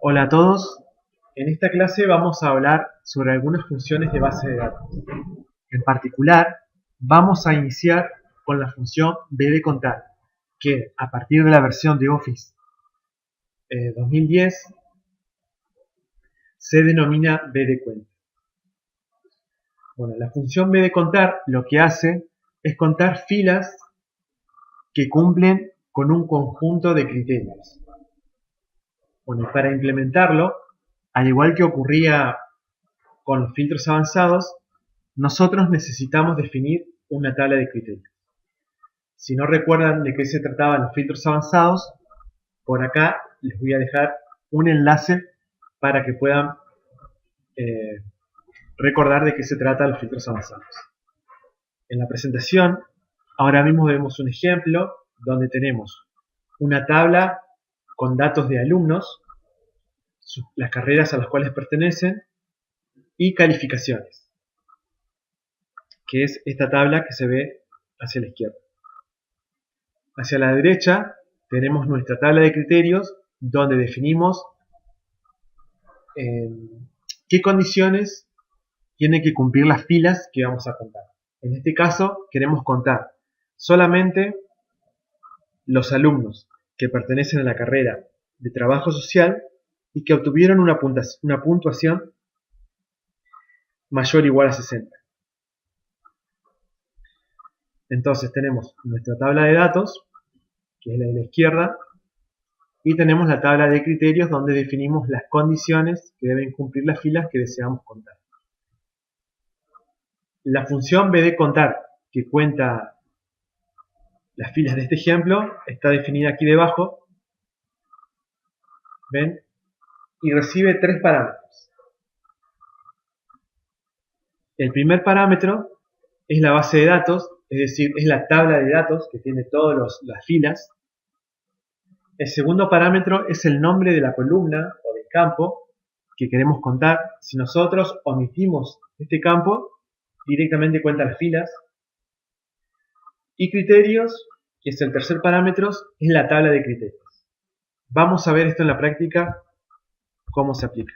Hola a todos, en esta clase vamos a hablar sobre algunas funciones de base de datos. En particular, vamos a iniciar con la función bdcontar, que a partir de la versión de Office 2010 se denomina bdcuenta. Bueno, la función bdcontar lo que hace es contar filas que cumplen con un conjunto de criterios. Bueno, y para implementarlo, al igual que ocurría con los filtros avanzados, nosotros necesitamos definir una tabla de criterios. Si no recuerdan de qué se trataban los filtros avanzados, por acá les voy a dejar un enlace para que puedan recordar de qué se tratan los filtros avanzados. En la presentación, ahora mismo vemos un ejemplo donde tenemos una tabla con datos de alumnos, las carreras a las cuales pertenecen y calificaciones, que es esta tabla que se ve hacia la izquierda. Hacia la derecha tenemos nuestra tabla de criterios donde definimos qué condiciones tienen que cumplir las filas que vamos a contar. En este caso queremos contar solamente los alumnos que pertenecen a la carrera de trabajo social y que obtuvieron una puntuación mayor o igual a 60. Entonces tenemos nuestra tabla de datos, que es la de la izquierda, y tenemos la tabla de criterios donde definimos las condiciones que deben cumplir las filas que deseamos contar. La función bdcontar, que cuenta las filas de este ejemplo, está definida aquí debajo, ¿ven? Y recibe tres parámetros. El primer parámetro es la base de datos, es decir, es la tabla de datos que tiene todas las filas. El segundo parámetro es el nombre de la columna o del campo que queremos contar. Si nosotros omitimos este campo, directamente cuenta las filas. Y criterios, que es el tercer parámetro, es la tabla de criterios. Vamos a ver esto en la práctica, cómo se aplica.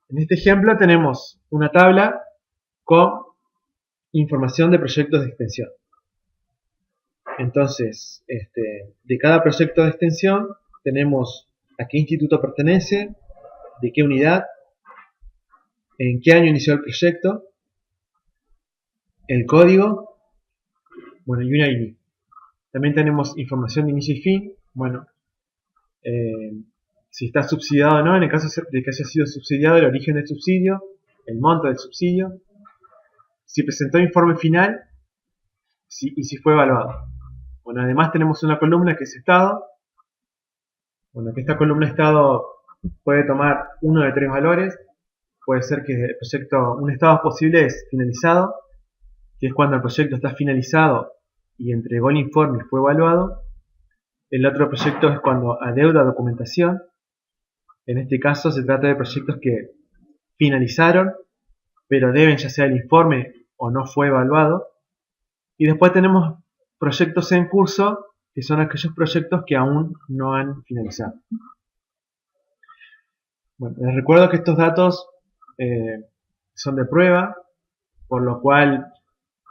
En este ejemplo tenemos una tabla con información de proyectos de extensión. Entonces, de cada proyecto de extensión tenemos a qué instituto pertenece, de qué unidad, en qué año inició el proyecto, el código, bueno, y una ID. También tenemos información de inicio y fin, bueno, si está subsidiado o no, en el caso de que haya sido subsidiado, el origen del subsidio, el monto del subsidio, si presentó informe final y si fue evaluado. Bueno, además tenemos una columna que es estado. Bueno, que esta columna estado puede tomar uno de tres valores. Puede ser que el proyecto, un estado posible es finalizado, que es cuando el proyecto está finalizado y entregó el informe y fue evaluado. El otro proyecto es cuando adeuda documentación. En este caso se trata de proyectos que finalizaron, pero deben ya sea el informe o no fue evaluado. Y después tenemos proyectos en curso, que son aquellos proyectos que aún no han finalizado. Bueno, les recuerdo que estos datos son de prueba, por lo cual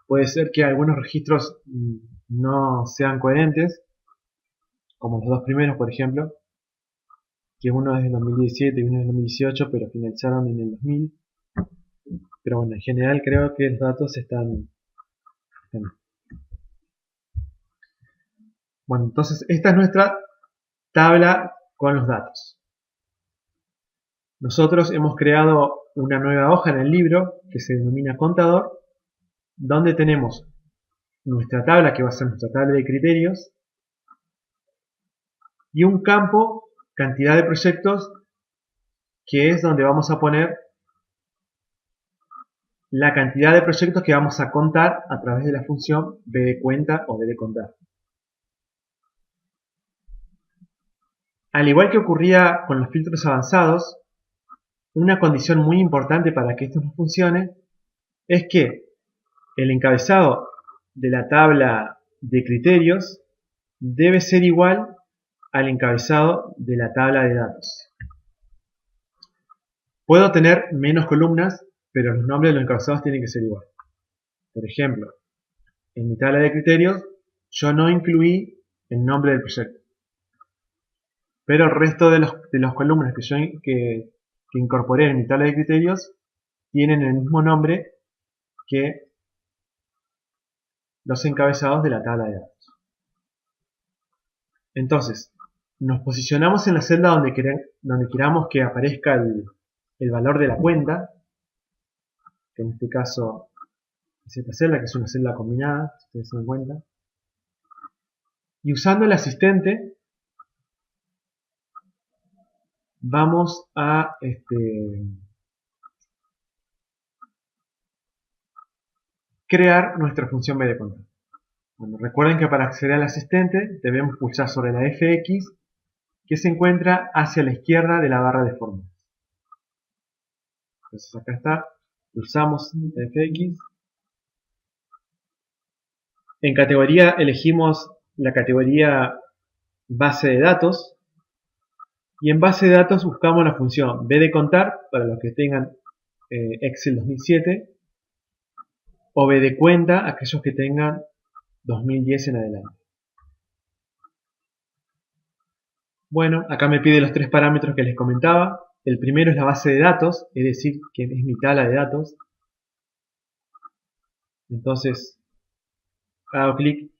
puede ser que algunos registros no sean coherentes, como los dos primeros, por ejemplo, que uno es del 2017 y uno es del 2018, pero finalizaron en el 2000. Pero bueno, en general creo que los datos están. Bueno, entonces esta es nuestra tabla con los datos. Nosotros hemos creado una nueva hoja en el libro que se denomina contador, donde tenemos nuestra tabla, que va a ser nuestra tabla de criterios, y un campo, cantidad de proyectos, que es donde vamos a poner la cantidad de proyectos que vamos a contar a través de la función bdcuenta o bdcontar. Al igual que ocurría con los filtros avanzados, una condición muy importante para que esto no funcione es que el encabezado de la tabla de criterios debe ser igual al encabezado de la tabla de datos. Puedo tener menos columnas, pero los nombres de los encabezados tienen que ser iguales. Por ejemplo, en mi tabla de criterios yo no incluí el nombre del proyecto, pero el resto de los columnas que incorporé en mi tabla de criterios tienen el mismo nombre que los encabezados de la tabla de datos. Entonces, nos posicionamos en la celda donde queramos que aparezca el valor de la cuenta, que en este caso es esta celda, que es una celda combinada, si ustedes se dan cuenta. Y usando el asistente, vamos a crear nuestra función BDContar. Bueno, recuerden que para acceder al asistente debemos pulsar sobre la FX, que se encuentra hacia la izquierda de la barra de fórmulas. Entonces acá está, pulsamos la FX. En categoría elegimos la categoría base de datos. Y en base de datos buscamos la función BDContar para los que tengan Excel 2007 o BDCuenta aquellos que tengan 2010 en adelante. Bueno, acá me pide los tres parámetros que les comentaba. El primero es la base de datos, es decir, que es mi tabla de datos. Entonces, hago clic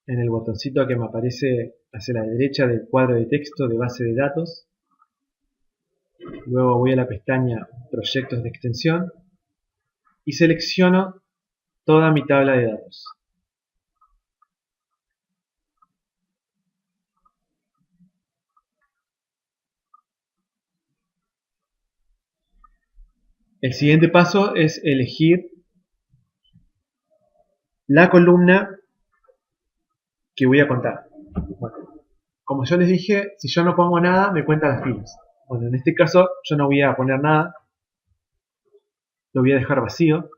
en el botoncito que me aparece hacia la derecha del cuadro de texto de base de datos. Luego voy a la pestaña Proyectos de extensión y selecciono toda mi tabla de datos. El siguiente paso es elegir la columna que voy a contar. Bueno, como yo les dije, si yo no pongo nada, me cuenta las filas. Bueno, en este caso yo no voy a poner nada, lo voy a dejar vacío.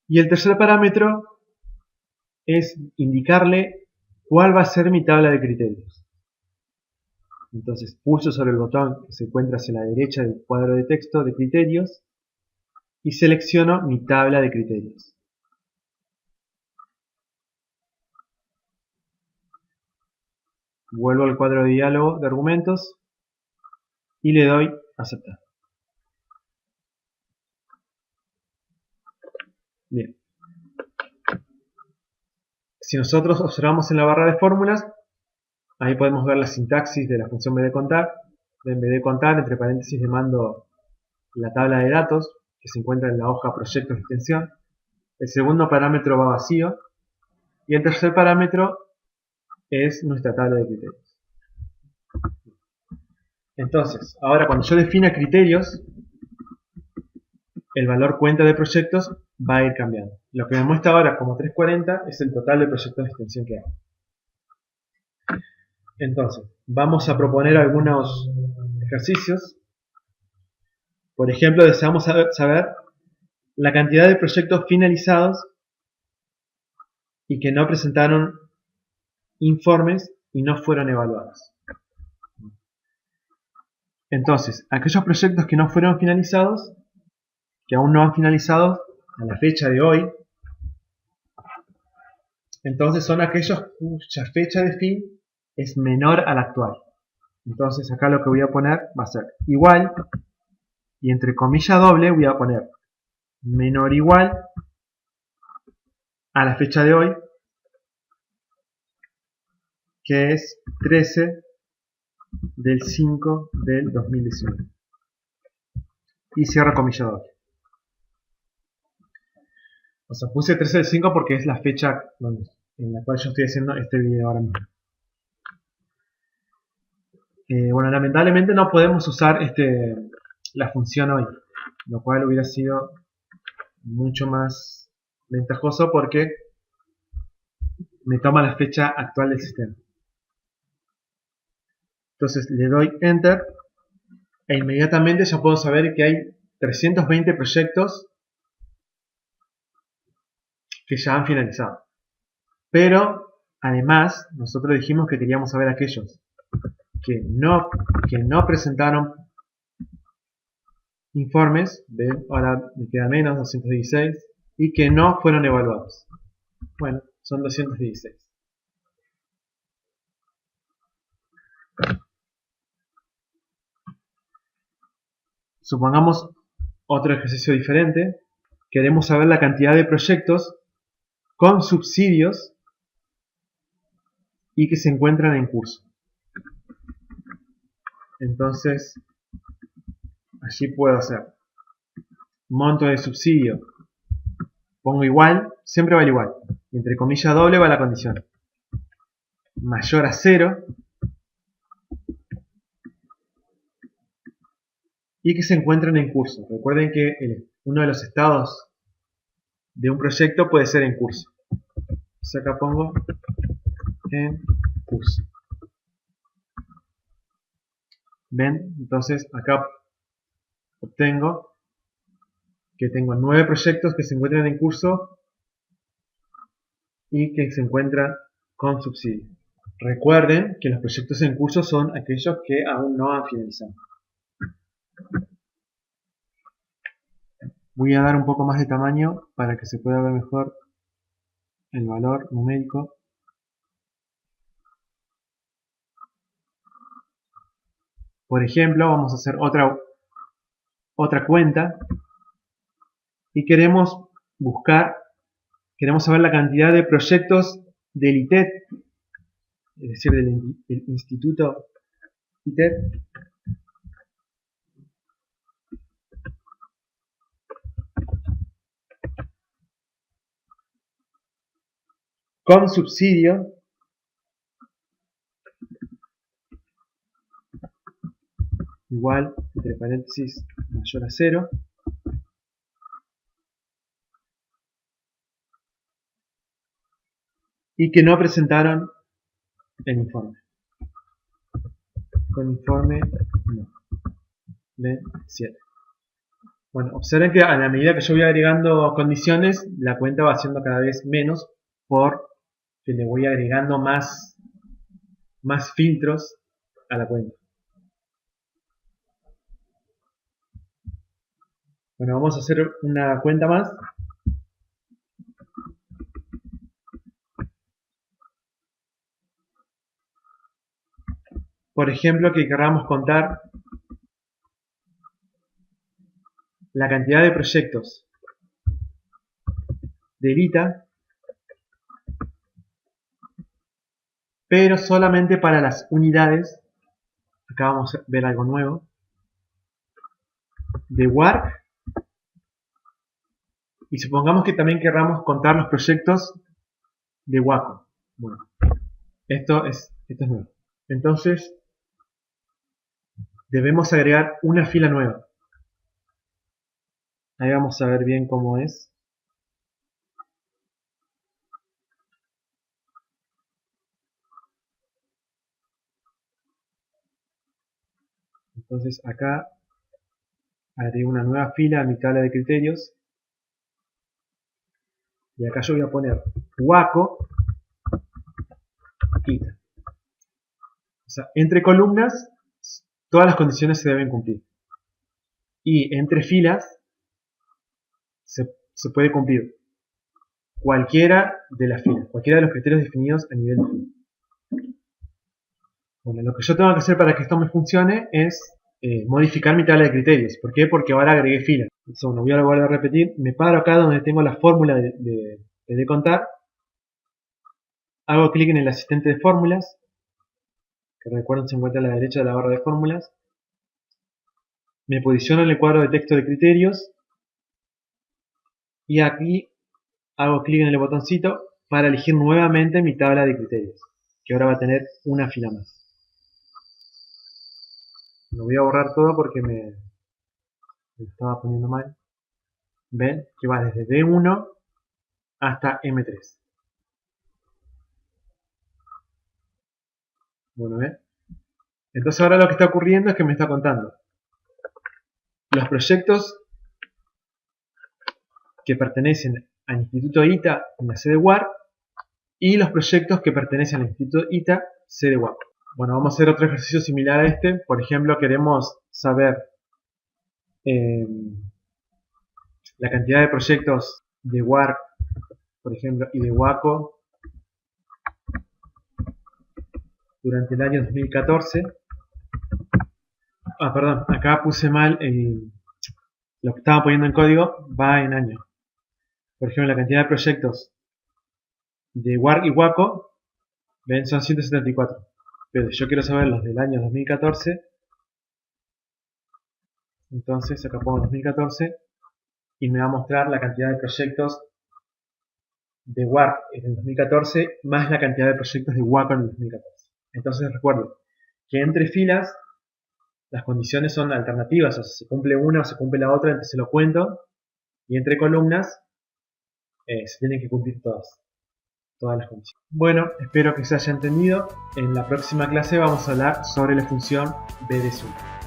Y el tercer parámetro es indicarle cuál va a ser mi tabla de criterios. Entonces pulso sobre el botón que se encuentra hacia la derecha del cuadro de texto de criterios y selecciono mi tabla de criterios. Vuelvo al cuadro de diálogo de argumentos y le doy aceptar. Bien. Si nosotros observamos en la barra de fórmulas, ahí podemos ver la sintaxis de la función BDContar. En BDContar, entre paréntesis, le mando la tabla de datos que se encuentra en la hoja proyectos de extensión. El segundo parámetro va vacío. Y el tercer parámetro es nuestra tabla de criterios. Entonces, ahora cuando yo defina criterios, el valor cuenta de proyectos va a ir cambiando. Lo que me muestra ahora como 340 es el total de proyectos de extensión que hay. Entonces, vamos a proponer algunos ejercicios. Por ejemplo, deseamos saber la cantidad de proyectos finalizados y que no presentaron informes y no fueron evaluados. Entonces, aquellos proyectos que no fueron finalizados, que aún no han finalizado a la fecha de hoy, entonces son aquellos cuya fecha de fin es menor a la actual. Entonces acá lo que voy a poner va a ser igual, y entre comilla doble voy a poner menor o igual a la fecha de hoy, que es 13 del 5 del 2019. Y cierro comilla doble. O sea, puse 13 del 5 porque es la fecha en la cual yo estoy haciendo este video ahora mismo. Bueno, lamentablemente no podemos usar la función hoy, lo cual hubiera sido mucho más ventajoso porque me toma la fecha actual del sistema. Entonces le doy Enter e inmediatamente ya puedo saber que hay 320 proyectos que ya han finalizado. Pero Además, nosotros dijimos que queríamos saber aquellos que no presentaron informes, ven, ahora me queda menos, 216, y que no fueron evaluados. Bueno, son 216. Supongamos otro ejercicio diferente. Queremos saber la cantidad de proyectos con subsidios y que se encuentran en curso. Entonces, allí puedo hacer monto de subsidio, pongo igual, siempre vale igual, entre comillas doble va la condición, mayor a 0, y que se encuentran en curso. Recuerden que uno de los estados de un proyecto puede ser en curso. Entonces acá pongo en curso. ¿Ven? Entonces acá obtengo que tengo 9 proyectos que se encuentran en curso y que se encuentran con subsidio. Recuerden que los proyectos en curso son aquellos que aún no han finalizado. Voy a dar un poco más de tamaño para que se pueda ver mejor el valor numérico. Por ejemplo, vamos a hacer otra cuenta y queremos saber la cantidad de proyectos del ITED, es decir, del Instituto ITED, con subsidio igual, entre paréntesis, mayor a 0, y que no presentaron el informe. Con informe no. De 7. Bueno, observen que a la medida que yo voy agregando condiciones, la cuenta va siendo cada vez menos porque le voy agregando más filtros a la cuenta. Bueno, vamos a hacer una cuenta más. Por ejemplo, que queramos contar la cantidad de proyectos de ITA, pero solamente para las unidades. Acá vamos a ver algo nuevo. De WARC. Y supongamos que también querramos contar los proyectos de WACO. Bueno, esto es nuevo. Entonces, debemos agregar una fila nueva. Ahí vamos a ver bien cómo es. Entonces acá agrego una nueva fila a mi tabla de criterios. Y acá yo voy a poner WACO ITA. O sea, entre columnas todas las condiciones se deben cumplir. Y entre filas se puede cumplir cualquiera de las filas, cualquiera de los criterios definidos a nivel de fila. Bueno, lo que yo tengo que hacer para que esto me funcione es modificar mi tabla de criterios. ¿Por qué? Porque ahora agregué filas. Entonces, bueno, voy a volver a repetir. Me paro acá donde tengo la fórmula de contar. Hago clic en el asistente de fórmulas, que recuerden se encuentra a la derecha de la barra de fórmulas. Me posiciono en el cuadro de texto de criterios. Y aquí hago clic en el botoncito para elegir nuevamente mi tabla de criterios, que ahora va a tener una fila más. Lo voy a borrar todo porque me estaba poniendo mal. Ven que va desde D1 hasta M3. Bueno, ¿ven? Entonces ahora lo que está ocurriendo es que me está contando los proyectos que pertenecen al Instituto ITA en la sede WARC y los proyectos que pertenecen al Instituto ITA, sede Waco. Bueno, vamos a hacer otro ejercicio similar a este. Por ejemplo, queremos saber la cantidad de proyectos de WARC, por ejemplo, y de Waco durante el año 2014. Perdón, acá puse mal lo que estaba poniendo en código, va en año. Por ejemplo, la cantidad de proyectos de WARC y Waco, ven, son 174. Pero yo quiero saber los del año 2014. Entonces acá pongo 2014 y me va a mostrar la cantidad de proyectos de WARC en el 2014 más la cantidad de proyectos de Waco en el 2014. Entonces recuerden que entre filas las condiciones son alternativas, o sea, se cumple una o se cumple la otra, entonces lo cuento, y entre columnas se tienen que cumplir todas las condiciones. Bueno, espero que se haya entendido. En la próxima clase vamos a hablar sobre la función b de suma.